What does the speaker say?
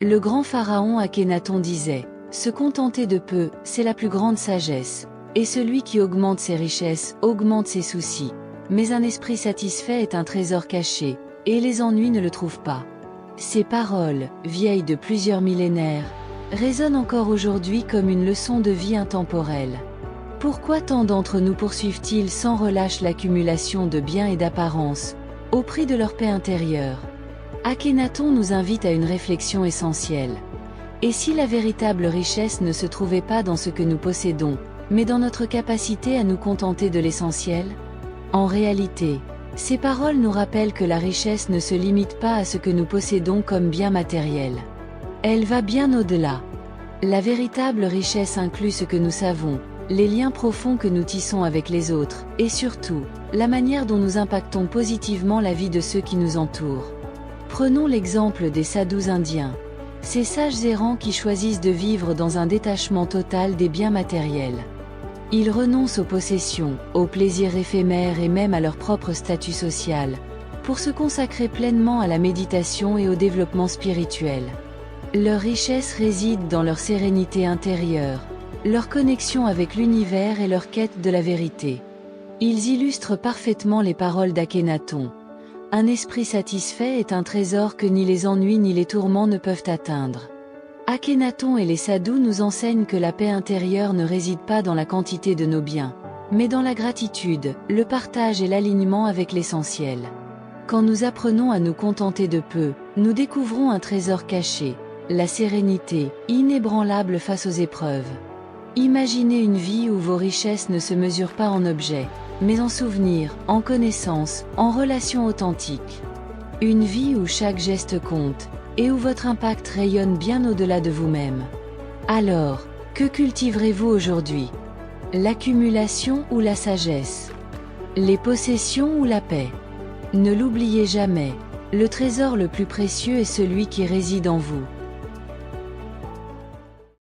Le grand pharaon Akhénaton disait, « Se contenter de peu, c'est la plus grande sagesse, et celui qui augmente ses richesses, augmente ses soucis. Mais un esprit satisfait est un trésor caché, et les ennuis ne le trouvent pas. » Ces paroles, vieilles de plusieurs millénaires, résonnent encore aujourd'hui comme une leçon de vie intemporelle. Pourquoi tant d'entre nous poursuivent-ils sans relâche l'accumulation de biens et d'apparences, au prix de leur paix intérieure? Akhénaton nous invite à une réflexion essentielle. Et si la véritable richesse ne se trouvait pas dans ce que nous possédons, mais dans notre capacité à nous contenter de l'essentiel? En réalité, ces paroles nous rappellent que la richesse ne se limite pas à ce que nous possédons comme bien matériel. Elle va bien au-delà. La véritable richesse inclut ce que nous savons, les liens profonds que nous tissons avec les autres, et surtout, la manière dont nous impactons positivement la vie de ceux qui nous entourent. Prenons l'exemple des sadhus indiens, ces sages errants qui choisissent de vivre dans un détachement total des biens matériels. Ils renoncent aux possessions, aux plaisirs éphémères et même à leur propre statut social, pour se consacrer pleinement à la méditation et au développement spirituel. Leur richesse réside dans leur sérénité intérieure, leur connexion avec l'univers et leur quête de la vérité. Ils illustrent parfaitement les paroles d'Akhénaton. Un esprit satisfait est un trésor que ni les ennuis ni les tourments ne peuvent atteindre. Akhénaton et les sadhus nous enseignent que la paix intérieure ne réside pas dans la quantité de nos biens, mais dans la gratitude, le partage et l'alignement avec l'essentiel. Quand nous apprenons à nous contenter de peu, nous découvrons un trésor caché, la sérénité, inébranlable face aux épreuves. Imaginez une vie où vos richesses ne se mesurent pas en objets, mais en souvenirs, en connaissances, en relations authentiques. Une vie où chaque geste compte, et où votre impact rayonne bien au-delà de vous-même. Alors, que cultiverez-vous aujourd'hui? L'accumulation ou la sagesse? Les possessions ou la paix? Ne l'oubliez jamais, le trésor le plus précieux est celui qui réside en vous.